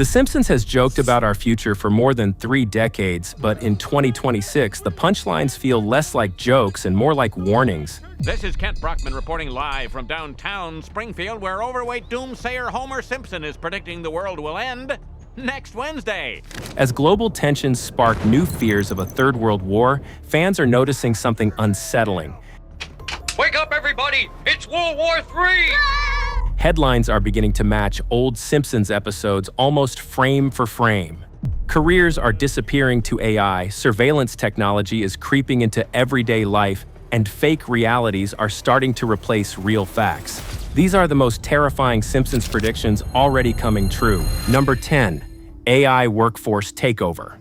The Simpsons has joked about our future for more than 3 decades, but in 2026, the punchlines feel less like jokes and more like warnings. This is Kent Brockman reporting live from downtown Springfield, where overweight doomsayer Homer Simpson is predicting the world will end next Wednesday. As global tensions spark new fears of a third world war, fans are noticing something unsettling. Wake up, everybody! It's World War III! Headlines are beginning to match old Simpsons episodes almost frame for frame. Careers are disappearing to AI, surveillance technology is creeping into everyday life, and fake realities are starting to replace real facts. These are the most terrifying Simpsons predictions already coming true. Number 10, AI workforce takeover.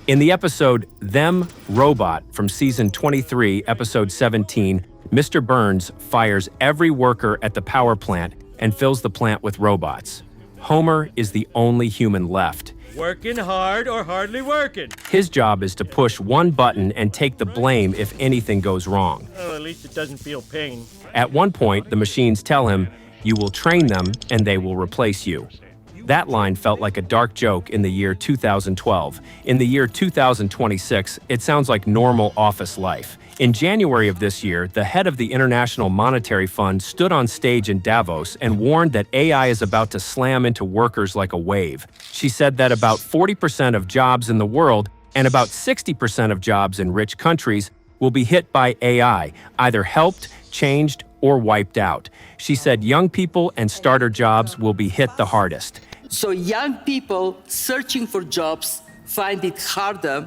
In the episode Them Robot from season 23, episode 17, Mr. Burns fires every worker at the power plant and fills the plant with robots. Homer is the only human left. Working hard or hardly working? His job is to push one button and take the blame if anything goes wrong. Oh, at least it doesn't feel pain. At one point, the machines tell him, "You will train them and they will replace you." That line felt like a dark joke in the year 2012. In the year 2026, it sounds like normal office life. In January of this year, the head of the International Monetary Fund stood on stage in Davos and warned that AI is about to slam into workers like a wave. She said that about 40% of jobs in the world and about 60% of jobs in rich countries will be hit by AI, either helped, changed, or wiped out. She said young people and starter jobs will be hit the hardest. So young people searching for jobs find it harder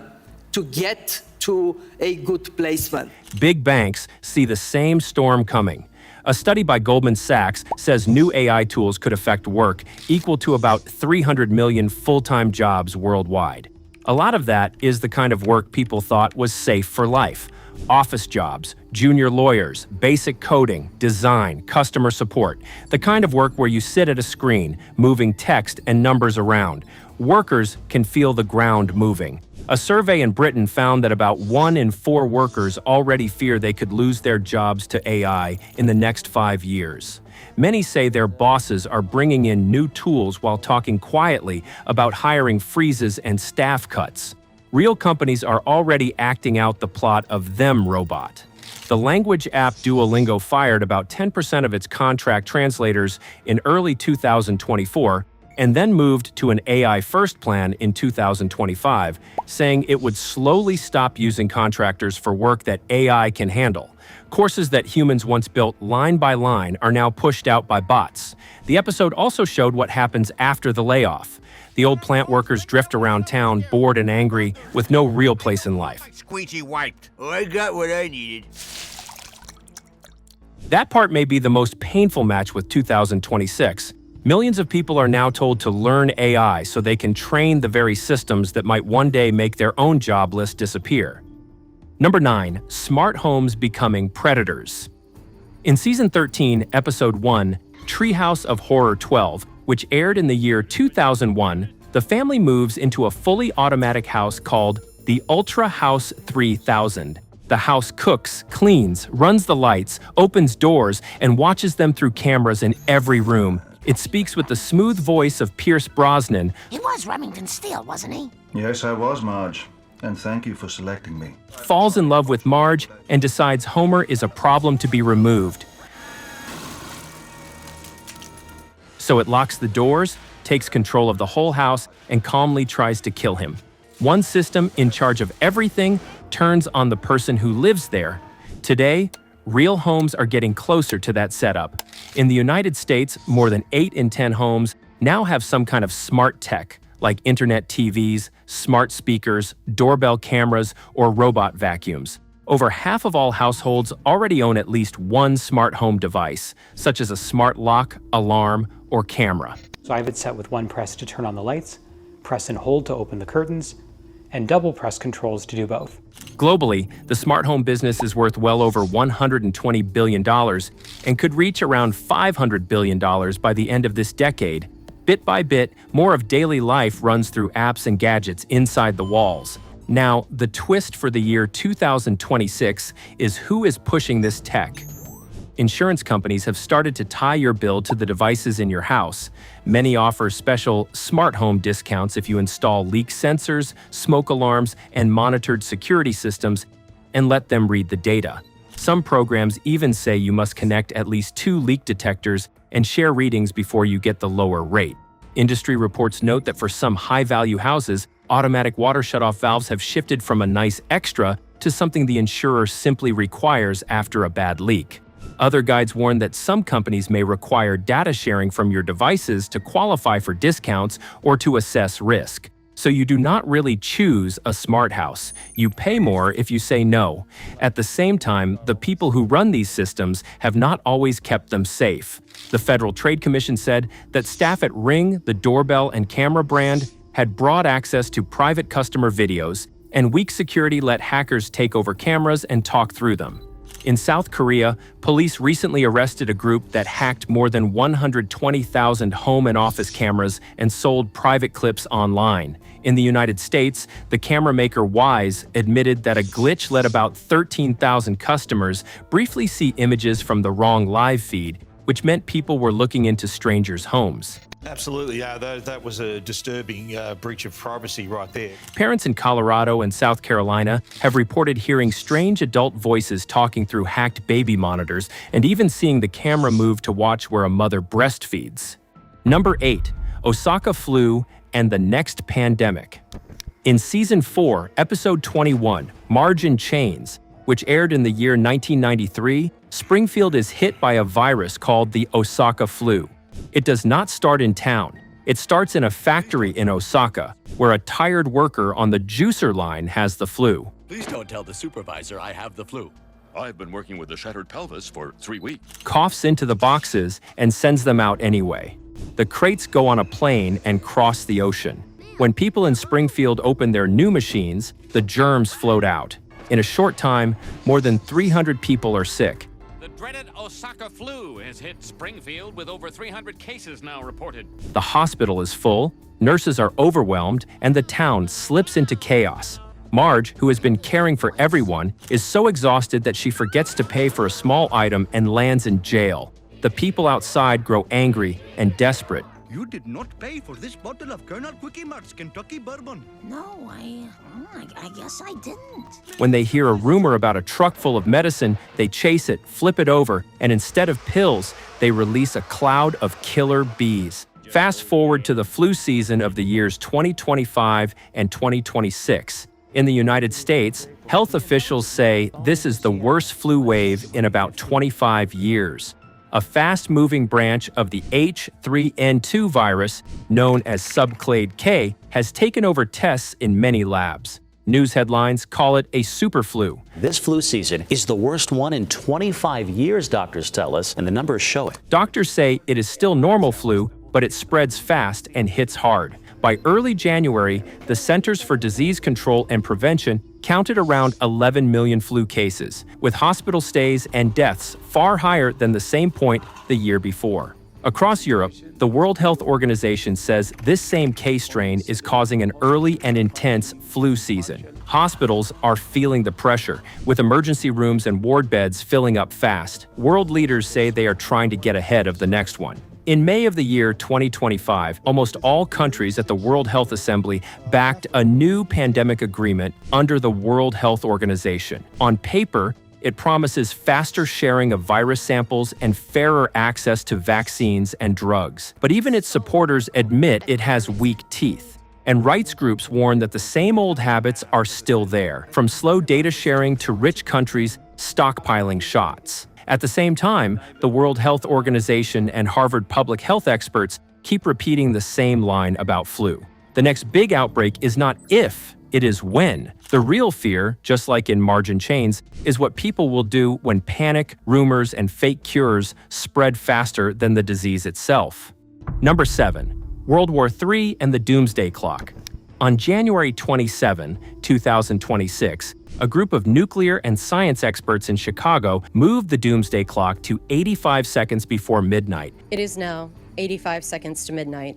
to get to a good placement. Big banks see the same storm coming. A study by Goldman Sachs says new AI tools could affect work equal to about 300 million full-time jobs worldwide. A lot of that is the kind of work people thought was safe for life. Office jobs, junior lawyers, basic coding, design, customer support. The kind of work where you sit at a screen, moving text and numbers around. Workers can feel the ground moving. A survey in Britain found that about 1 in 4 workers already fear they could lose their jobs to AI in the next 5 years. Many say their bosses are bringing in new tools while talking quietly about hiring freezes and staff cuts. Real companies are already acting out the plot of Them Robot. The language app Duolingo fired about 10% of its contract translators in early 2024 and then moved to an AI-first plan in 2025, saying it would slowly stop using contractors for work that AI can handle. Courses that humans once built line by line are now pushed out by bots. The episode also showed what happens after the layoff. The old plant workers drift around town, bored and angry, with no real place in life. Squeegee wiped. Oh, I got what I needed. That part may be the most painful match with 2026. Millions of people are now told to learn AI so they can train the very systems that might one day make their own job list disappear. Number 9, smart homes becoming predators. In season 13, episode 1, Treehouse of Horror 12, which aired in the year 2001, the family moves into a fully automatic house called the Ultra House 3000. The house cooks, cleans, runs the lights, opens doors, and watches them through cameras in every room. It speaks with the smooth voice of Pierce Brosnan. He was Remington Steele, wasn't he? Yes, I was, Marge. And thank you for selecting me. Falls in love with Marge and decides Homer is a problem to be removed. So it locks the doors, takes control of the whole house, and calmly tries to kill him. One system in charge of everything turns on the person who lives there. Today, real homes are getting closer to that setup. In the United States, more than 8 in 10 homes now have some kind of smart tech, like internet TVs, smart speakers, doorbell cameras, or robot vacuums. Over half of all households already own at least one smart home device, such as a smart lock, alarm, or camera. So I have it set with one press to turn on the lights, press and hold to open the curtains, and double press controls to do both. Globally, the smart home business is worth well over $120 billion and could reach around $500 billion by the end of this decade. Bit by bit, more of daily life runs through apps and gadgets inside the walls. Now, the twist for the year 2026 is who is pushing this tech. Insurance companies have started to tie your bill to the devices in your house. Many offer special smart home discounts if you install leak sensors, smoke alarms, and monitored security systems and let them read the data. Some programs even say you must connect at least 2 leak detectors and share readings before you get the lower rate. Industry reports note that for some high-value houses, automatic water shutoff valves have shifted from a nice extra to something the insurer simply requires after a bad leak. Other guides warn that some companies may require data sharing from your devices to qualify for discounts or to assess risk. So you do not really choose a smart house. You pay more if you say no. At the same time, the people who run these systems have not always kept them safe. The Federal Trade Commission said that staff at Ring, the doorbell and camera brand, had broad access to private customer videos, and weak security let hackers take over cameras and talk through them. In South Korea, police recently arrested a group that hacked more than 120,000 home and office cameras and sold private clips online. In the United States, the camera maker Wyze admitted that a glitch let about 13,000 customers briefly see images from the wrong live feed, which meant people were looking into strangers' homes. Absolutely, yeah, that was a disturbing breach of privacy right there. Parents in Colorado and South Carolina have reported hearing strange adult voices talking through hacked baby monitors and even seeing the camera move to watch where a mother breastfeeds. Number 8. Osaka flu and the next pandemic. In Season 4, Episode 21, Marge in Chains, which aired in the year 1993, Springfield is hit by a virus called the Osaka flu. It does not start in town. It starts in a factory in Osaka, where a tired worker on the juicer line has the flu. Please don't tell the supervisor I have the flu. I've been working with a shattered pelvis for 3 weeks. Coughs into the boxes and sends them out anyway. The crates go on a plane and cross the ocean. When people in Springfield open their new machines, the germs float out. In a short time, more than 300 people are sick. The dreaded Osaka flu has hit Springfield with over 300 cases now reported. The hospital is full, nurses are overwhelmed, and the town slips into chaos. Marge, who has been caring for everyone, is so exhausted that she forgets to pay for a small item and lands in jail. The people outside grow angry and desperate. You did not pay for this bottle of Colonel Quickie Mart's Kentucky bourbon. No, I guess I didn't. When they hear a rumor about a truck full of medicine, they chase it, flip it over, and instead of pills, they release a cloud of killer bees. Fast forward to the flu season of the years 2025 and 2026. In the United States, health officials say this is the worst flu wave in about 25 years. A fast-moving branch of the H3N2 virus, known as subclade K, has taken over tests in many labs. News headlines call it a superflu. This flu season is the worst one in 25 years, doctors tell us, and the numbers show it. Doctors say it is still normal flu, but it spreads fast and hits hard. By early January, the Centers for Disease Control and Prevention counted around 11 million flu cases, with hospital stays and deaths far higher than the same point the year before. Across Europe, the World Health Organization says this same K strain is causing an early and intense flu season. Hospitals are feeling the pressure, with emergency rooms and ward beds filling up fast. World leaders say they are trying to get ahead of the next one. In May of the year 2025, almost all countries at the World Health Assembly backed a new pandemic agreement under the World Health Organization. On paper, it promises faster sharing of virus samples and fairer access to vaccines and drugs. But even its supporters admit it has weak teeth. And rights groups warn that the same old habits are still there, from slow data sharing to rich countries stockpiling shots. At the same time, the World Health Organization and Harvard public health experts keep repeating the same line about flu. The next big outbreak is not if, it is when. The real fear, just like in Marge in Chains, is what people will do when panic, rumors, and fake cures spread faster than the disease itself. Number 7. World War III and the Doomsday Clock. On January 27, 2026, a group of nuclear and science experts in Chicago moved the doomsday clock to 85 seconds before midnight. It is now 85 seconds to midnight.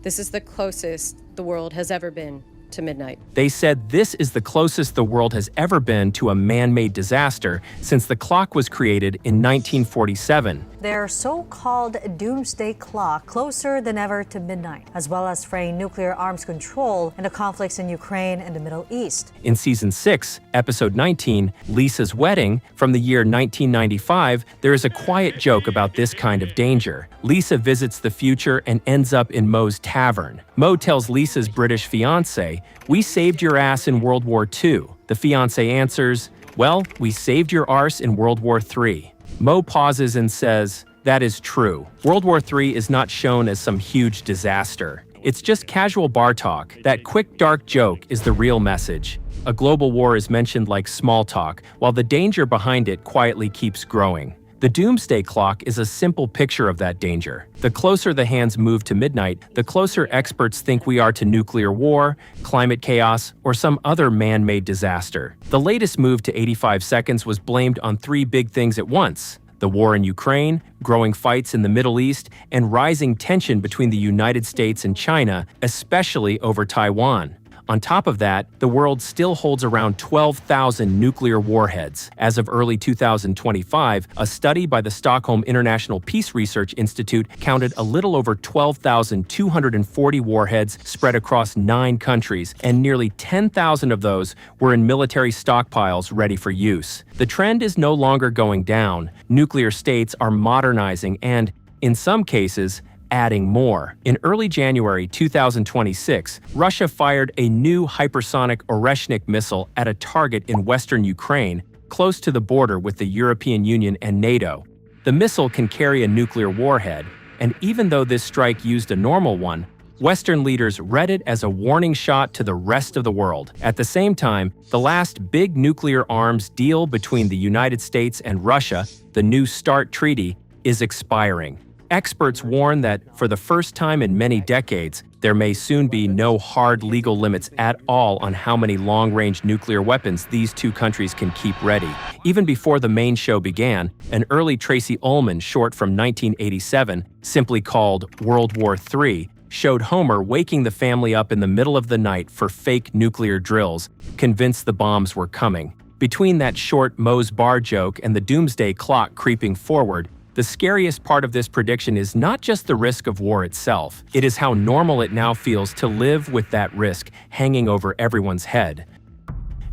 This is the closest the world has ever been to midnight. They said this is the closest the world has ever been to a man-made disaster since the clock was created in 1947. Their so-called doomsday clock closer than ever to midnight, as well as fraying nuclear arms control in the conflicts in Ukraine and the Middle East. In Season 6, Episode 19, Lisa's Wedding, from the year 1995, there is a quiet joke about this kind of danger. Lisa visits the future and ends up in Moe's tavern. Moe tells Lisa's British fiancé, "We saved your ass in World War II." The fiancé answers, "Well, we saved your arse in World War III." Moe pauses and says, "That is true. World War III is not shown as some huge disaster. It's just casual bar talk. That quick, dark joke is the real message. A global war is mentioned like small talk, while the danger behind it quietly keeps growing." The doomsday clock is a simple picture of that danger. The closer the hands move to midnight, the closer experts think we are to nuclear war, climate chaos, or some other man-made disaster. The latest move to 85 seconds was blamed on three big things at once: the war in Ukraine, growing fights in the Middle East, and rising tension between the United States and China, especially over Taiwan. On top of that, the world still holds around 12,000 nuclear warheads. As of early 2025, a study by the Stockholm International Peace Research Institute counted a little over 12,240 warheads spread across 9 countries, and nearly 10,000 of those were in military stockpiles ready for use. The trend is no longer going down. Nuclear states are modernizing and, in some cases, adding more. In early January 2026, Russia fired a new hypersonic Oreshnik missile at a target in western Ukraine, close to the border with the European Union and NATO. The missile can carry a nuclear warhead, and even though this strike used a normal one, Western leaders read it as a warning shot to the rest of the world. At the same time, the last big nuclear arms deal between the United States and Russia, the New START Treaty, is expiring. Experts warn that, for the first time in many decades, there may soon be no hard legal limits at all on how many long-range nuclear weapons these two countries can keep ready. Even before the main show began, an early Tracy Ullman short from 1987, simply called World War III, showed Homer waking the family up in the middle of the night for fake nuclear drills, convinced the bombs were coming. Between that short Moe's bar joke and the doomsday clock creeping forward, the scariest part of this prediction is not just the risk of war itself. It is how normal it now feels to live with that risk hanging over everyone's head.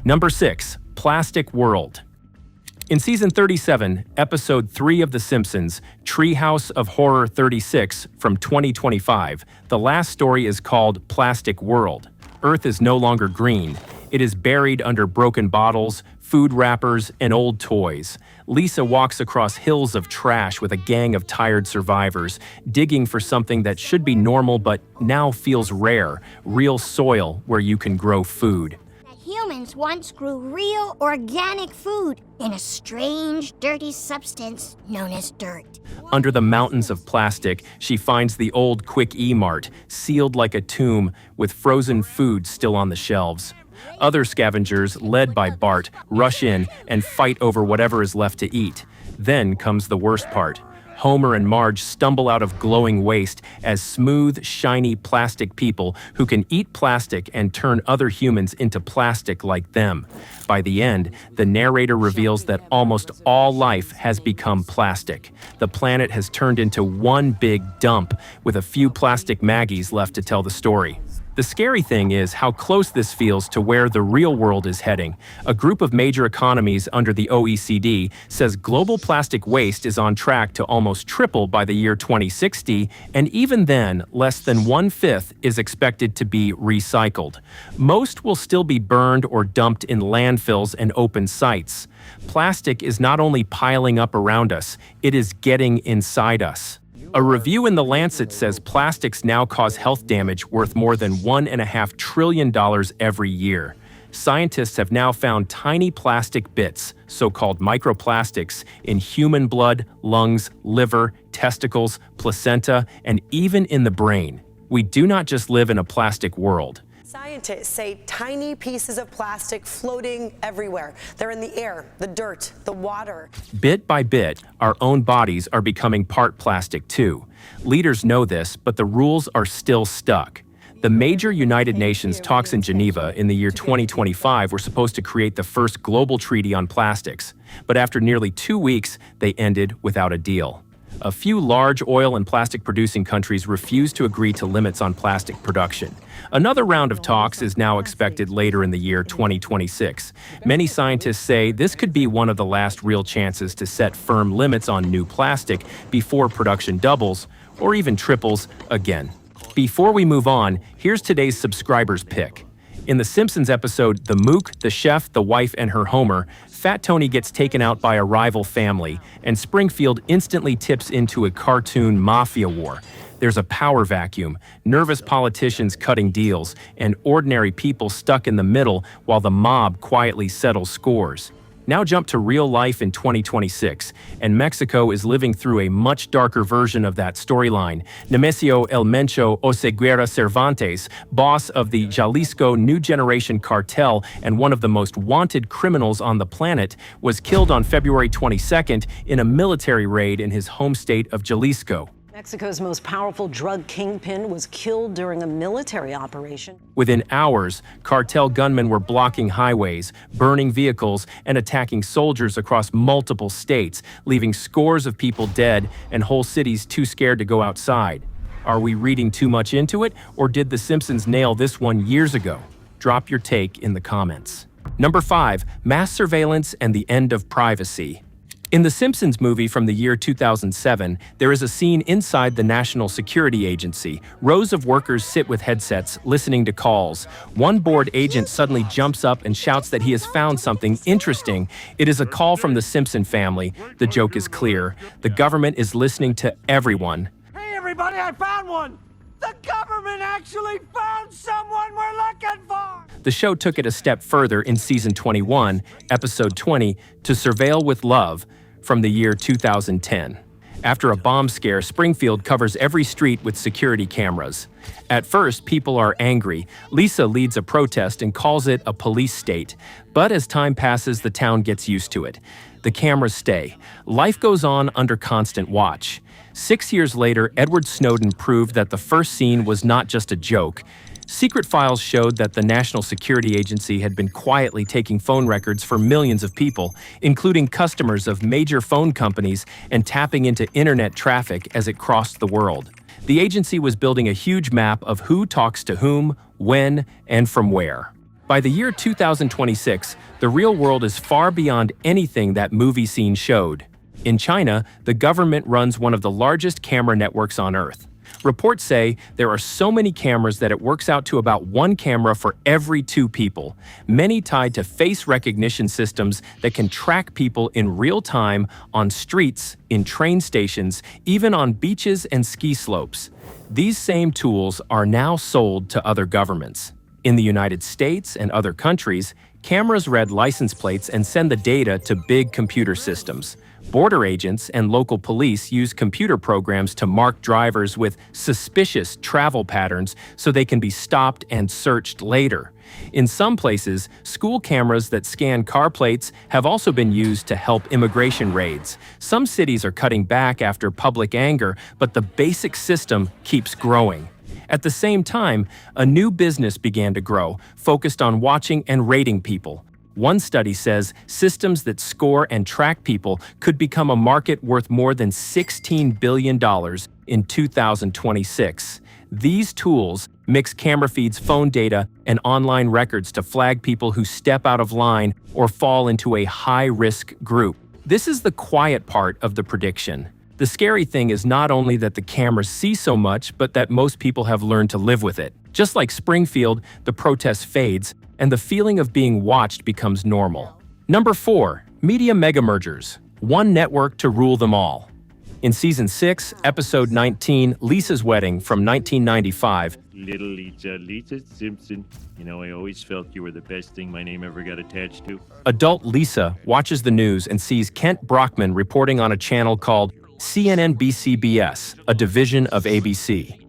Number 6. Plastic World. In Season 37, Episode 3 of The Simpsons, Treehouse of Horror 36 from 2025, the last story is called Plastic World. Earth is no longer green. It is buried under broken bottles, food wrappers, and old toys. Lisa walks across hills of trash with a gang of tired survivors, digging for something that should be normal but now feels rare, real soil where you can grow food. Humans once grew real organic food in a strange, dirty substance known as dirt. Under the mountains of plastic, she finds the old Quick E-Mart, sealed like a tomb, with frozen food still on the shelves. Other scavengers, led by Bart, rush in and fight over whatever is left to eat. Then comes the worst part. Homer and Marge stumble out of glowing waste as smooth, shiny plastic people who can eat plastic and turn other humans into plastic like them. By the end, the narrator reveals that almost all life has become plastic. The planet has turned into one big dump, with a few plastic Maggies left to tell the story. The scary thing is how close this feels to where the real world is heading. A group of major economies under the OECD says global plastic waste is on track to almost triple by the year 2060, and even then, less than 1/5 is expected to be recycled. Most will still be burned or dumped in landfills and open sites. Plastic is not only piling up around us, it is getting inside us. A review in The Lancet says plastics now cause health damage worth more than $1.5 trillion every year. Scientists have now found tiny plastic bits, so-called microplastics, in human blood, lungs, liver, testicles, placenta, and even in the brain. We do not just live in a plastic world. Scientists say tiny pieces of plastic floating everywhere. They're in the air, the dirt, the water. Bit by bit, our own bodies are becoming part plastic too. Leaders know this, but the rules are still stuck. The major United Nations talks in Geneva in the year 2025 were supposed to create the first global treaty on plastics, but after nearly 2 weeks, they ended without a deal. A few large oil and plastic-producing countries refused to agree to limits on plastic production. Another round of talks is now expected later in the year 2026. Many scientists say this could be one of the last real chances to set firm limits on new plastic before production doubles or even triples again. Before we move on, here's today's subscriber's pick. In the Simpsons episode The Mook, the Chef, the Wife, and Her Homer, Fat Tony gets taken out by a rival family, and Springfield instantly tips into a cartoon mafia war. There's a power vacuum, nervous politicians cutting deals, and ordinary people stuck in the middle while the mob quietly settles scores. Now jump to real life in 2026, and Mexico is living through a much darker version of that storyline. Nemesio El Mencho Oseguera Cervantes, boss of the Jalisco New Generation cartel and one of the most wanted criminals on the planet, was killed on February 22nd in a military raid in his home state of Jalisco. Mexico's most powerful drug kingpin was killed during a military operation. Within hours, cartel gunmen were blocking highways, burning vehicles, and attacking soldiers across multiple states, leaving scores of people dead and whole cities too scared to go outside. Are we reading too much into it, or did The Simpsons nail this one years ago? Drop your take in the comments. Number 5, mass surveillance and the end of privacy. In the Simpsons movie from the year 2007, there is a scene inside the National Security Agency. Rows of workers sit with headsets, listening to calls. One bored agent suddenly jumps up and shouts that he has found something interesting. It is a call from the Simpson family. The joke is clear. The government is listening to everyone. Hey everybody, I found one! The government actually found someone we're looking for! The show took it a step further in season 21, episode 20, To Surveil with Love, from the year 2010. After a bomb scare, Springfield covers every street with security cameras. At first, people are angry. Lisa leads a protest and calls it a police state. But as time passes, the town gets used to it. The cameras stay. Life goes on under constant watch. 6 years later, Edward Snowden proved that the first scene was not just a joke. Secret files showed that the National Security Agency had been quietly taking phone records for millions of people, including customers of major phone companies, and tapping into internet traffic as it crossed the world. The agency was building a huge map of who talks to whom, when, and from where. By the year 2026, the real world is far beyond anything that movie scene showed. In China, the government runs one of the largest camera networks on Earth. Reports say there are so many cameras that it works out to about 1 camera for every 2 people, many tied to face recognition systems that can track people in real time on streets, in train stations, even on beaches and ski slopes. These same tools are now sold to other governments. In the United States and other countries, cameras read license plates and send the data to big computer systems. Border agents and local police use computer programs to mark drivers with suspicious travel patterns so they can be stopped and searched later. In some places, school cameras that scan car plates have also been used to help immigration raids. Some cities are cutting back after public anger, but the basic system keeps growing. At the same time, a new business began to grow, focused on watching and rating people. One study says systems that score and track people could become a market worth more than $16 billion in 2026. These tools mix camera feeds, phone data, and online records to flag people who step out of line or fall into a high-risk group. This is the quiet part of the prediction. The scary thing is not only that the cameras see so much, but that most people have learned to live with it. Just like Springfield, the protest fades, and the feeling of being watched becomes normal. Number 4, media mega-mergers. One network to rule them all. In Season 6, Episode 19, Lisa's Wedding from 1995, Little Lisa Simpson. You know, I always felt you were the best thing my name ever got attached to. adult Lisa watches the news and sees Kent Brockman reporting on a channel called CNN-BCBS, a division of ABC.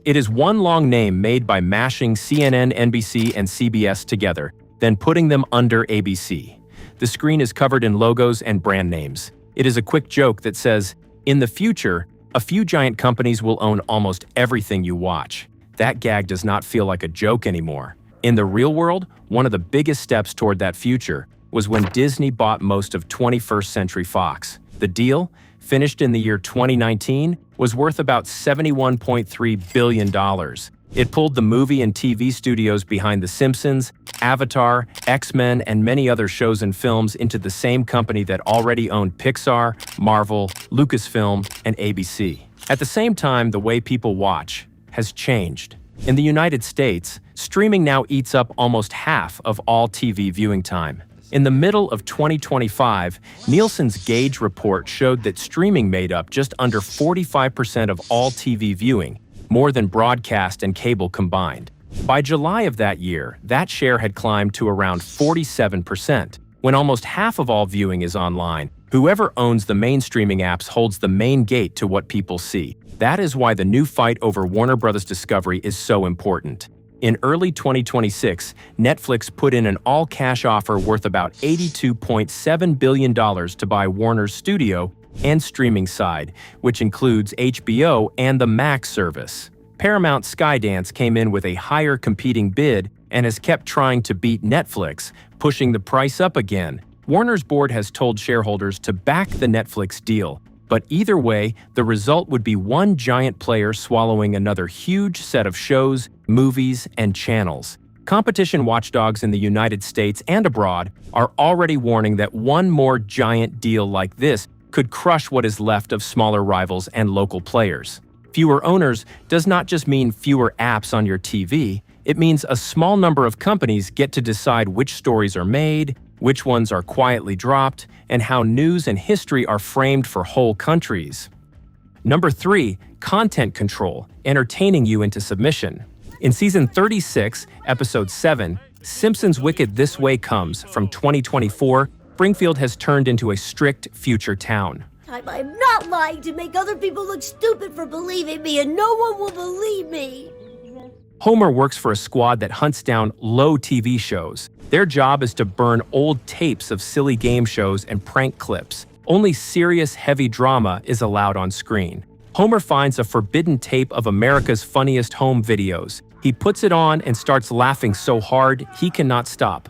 It is one long name made by mashing CNN, NBC, and CBS together, then putting them under ABC. The screen is covered in logos and brand names. It is a quick joke that says, "In the future, a few giant companies will own almost everything you watch." that gag does not feel like a joke anymore. In the real world, one of the biggest steps toward that future was when Disney bought most of 21st Century Fox. The deal, finished in the year 2019, was worth about $71.3 billion. It pulled the movie and TV studios behind The Simpsons, Avatar, X-Men, and many other shows and films into the same company that already owned Pixar, Marvel, Lucasfilm, and ABC. At the same time, the way people watch has changed. In the United States, streaming now eats up almost half of all TV viewing time. In the middle of 2025, Nielsen's Gauge report showed that streaming made up just under 45% of all TV viewing, more than broadcast and cable combined. By July of that year, that share had climbed to around 47%. When almost half of all viewing is online, whoever owns the main streaming apps holds the main gate to what people see. That is why the new fight over Warner Bros. Discovery is so important. In early 2026, Netflix put in an all-cash offer worth about $82.7 billion to buy Warner's studio and streaming side, which includes HBO and the Max service. Paramount Skydance came in with a higher competing bid and has kept trying to beat Netflix, pushing the price up again. Warner's board has told shareholders to back the Netflix deal, but either way, the result would be one giant player swallowing another huge set of shows, movies, and channels. Competition watchdogs in the United States and abroad are already warning that one more giant deal like this could crush what is left of smaller rivals and local players. Fewer owners does not just mean fewer apps on your TV, it means a small number of companies get to decide which stories are made, which ones are quietly dropped, and how news and history are framed for whole countries. Number 3, content control, entertaining you into submission. In season 36, episode 7, Simpsons' Wicked This Way Comes from 2024, Springfield has turned into a strict future town. I'm not lying to make other people look stupid for believing me, and no one will believe me. Homer works for a squad that hunts down low TV shows. Their job is to burn old tapes of silly game shows and prank clips. Only serious, heavy drama is allowed on screen. Homer finds a forbidden tape of America's Funniest Home Videos. He puts it on and starts laughing so hard he cannot stop.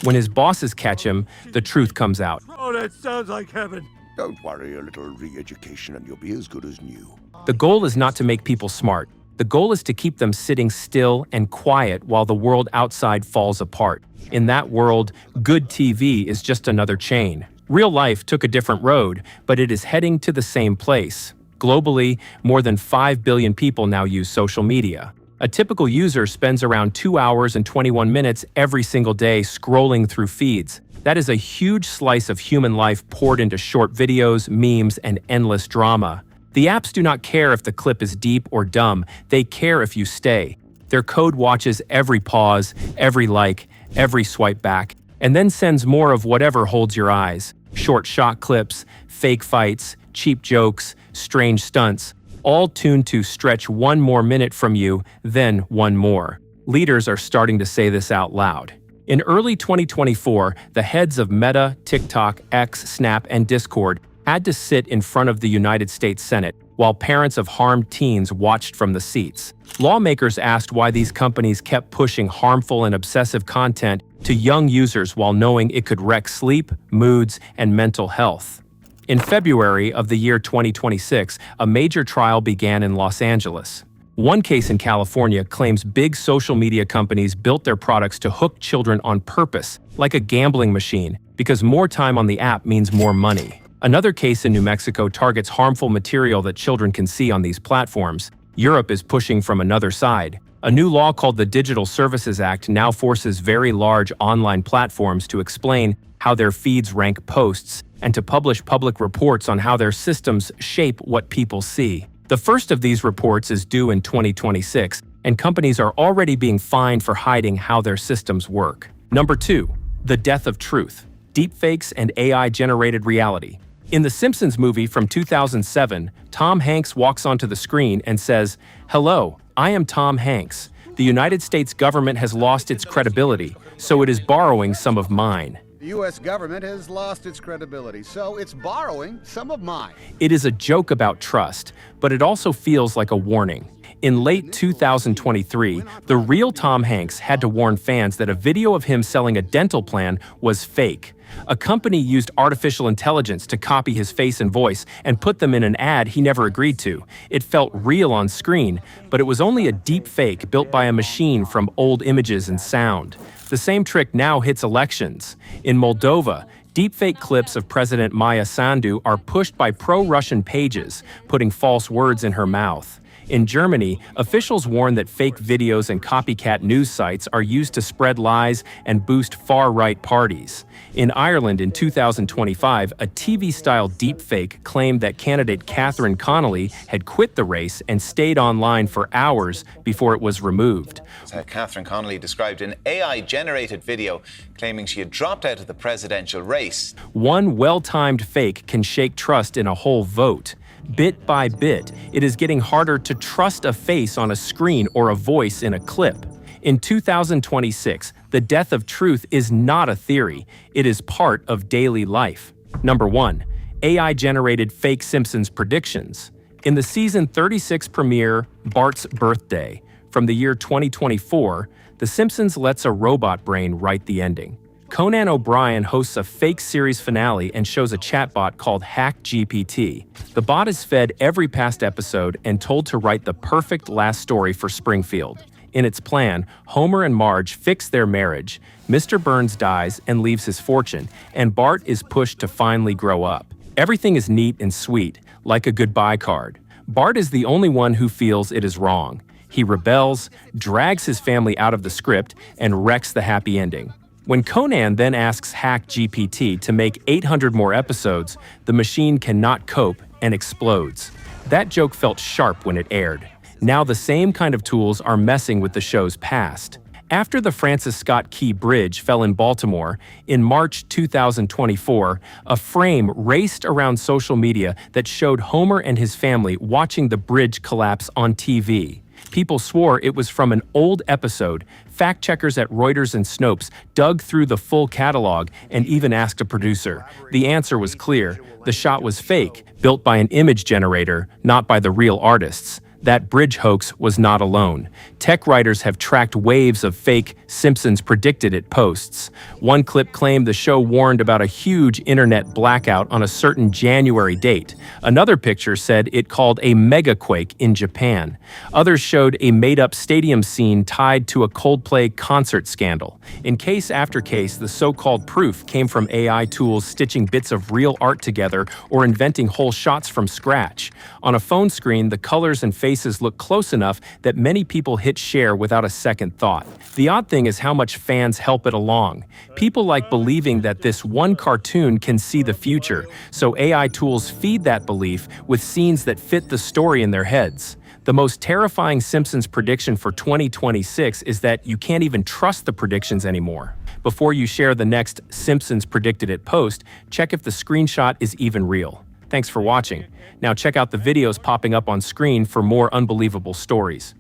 When his bosses catch him, the truth comes out. Oh, that sounds like heaven. Don't worry, a little re-education and you'll be as good as new. The goal is not to make people smart. The goal is to keep them sitting still and quiet while the world outside falls apart. In that world, good TV is just another chain. Real life took a different road, but it is heading to the same place. Globally, more than 5 billion people now use social media. A typical user spends around 2 hours and 21 minutes every single day scrolling through feeds. That is a huge slice of human life poured into short videos, memes, and endless drama. The apps do not care if the clip is deep or dumb, they care if you stay. Their code watches every pause, every like, every swipe back, and then sends more of whatever holds your eyes. Short shot clips, fake fights, cheap jokes, strange stunts, all tuned to stretch one more minute from you, then one more. Leaders are starting to say this out loud. In early 2024, the heads of Meta, TikTok, X, Snap, and Discord had to sit in front of the United States Senate while parents of harmed teens watched from the seats. Lawmakers asked why these companies kept pushing harmful and obsessive content to young users while knowing it could wreck sleep, moods, and mental health. In February of the year 2026, a major trial began in Los Angeles. One case in California claims big social media companies built their products to hook children on purpose, like a gambling machine, because more time on the app means more money. Another case in New Mexico targets harmful material that children can see on these platforms. Europe is pushing from another side. A new law called the Digital Services Act now forces very large online platforms to explain how their feeds rank posts and to publish public reports on how their systems shape what people see. The first of these reports is due in 2026, and companies are already being fined for hiding how their systems work. Number 2, the death of truth. Deepfakes and AI-generated reality. In the Simpsons movie from 2007, Tom Hanks walks onto the screen and says, "Hello, I am Tom Hanks. The United States government has lost its credibility, so it is borrowing some of mine." The U.S. government has lost its credibility, so it's borrowing some of mine. It is a joke about trust, but it also feels like a warning. In late 2023, the real Tom Hanks had to warn fans that a video of him selling a dental plan was fake. A company used artificial intelligence to copy his face and voice and put them in an ad he never agreed to. It felt real on screen, but it was only a deep fake built by a machine from old images and sound. The same trick now hits elections. In Moldova, deepfake clips of President Maya Sandu are pushed by pro-Russian pages, putting false words in her mouth. In Germany, officials warn that fake videos and copycat news sites are used to spread lies and boost far-right parties. In Ireland in 2025, a TV-style deepfake claimed that candidate Catherine Connolly had quit the race and stayed online for hours before it was removed. Catherine Connolly described an AI-generated video claiming she had dropped out of the presidential race. One well-timed fake can shake trust in a whole vote. Bit by bit, it is getting harder to trust a face on a screen or a voice in a clip. In 2026, the death of truth is not a theory, it is part of daily life. Number 1. AI-generated fake Simpsons predictions. In the season 36 premiere, Bart's Birthday, from the year 2024, The Simpsons lets a robot brain write the ending. Conan O'Brien hosts a fake series finale and shows a chatbot called HackGPT. The bot is fed every past episode and told to write the perfect last story for Springfield. In its plan, Homer and Marge fix their marriage, Mr. Burns dies and leaves his fortune, and Bart is pushed to finally grow up. Everything is neat and sweet, like a goodbye card. Bart is the only one who feels it is wrong. He rebels, drags his family out of the script, and wrecks the happy ending. When Conan then asks HackGPT to make 800 more episodes, the machine cannot cope and explodes. That joke felt sharp when it aired. Now the same kind of tools are messing with the show's past. After the Francis Scott Key Bridge fell in Baltimore, in March 2024, a frame raced around social media that showed Homer and his family watching the bridge collapse on TV. People swore it was from an old episode. Fact-checkers at Reuters and Snopes dug through the full catalog and even asked a producer. The answer was clear. The shot was fake, built by an image generator, not by the real artists. That bridge hoax was not alone. Tech writers have tracked waves of fake Simpsons predicted it posts. One clip claimed the show warned about a huge internet blackout on a certain January date. Another picture said it called a megaquake in Japan. Others showed a made-up stadium scene tied to a Coldplay concert scandal. In case after case, the so-called proof came from AI tools stitching bits of real art together or inventing whole shots from scratch. On a phone screen, the colors and faces look close enough that many people hit share without a second thought. The odd thing is how much fans help it along. People like believing that this one cartoon can see the future, so AI tools feed that belief with scenes that fit the story in their heads. The most terrifying Simpsons prediction for 2026 is that you can't even trust the predictions anymore. Before you share the next Simpsons predicted it post, check if the screenshot is even real. Thanks for watching. Now check out the videos popping up on screen for more unbelievable stories.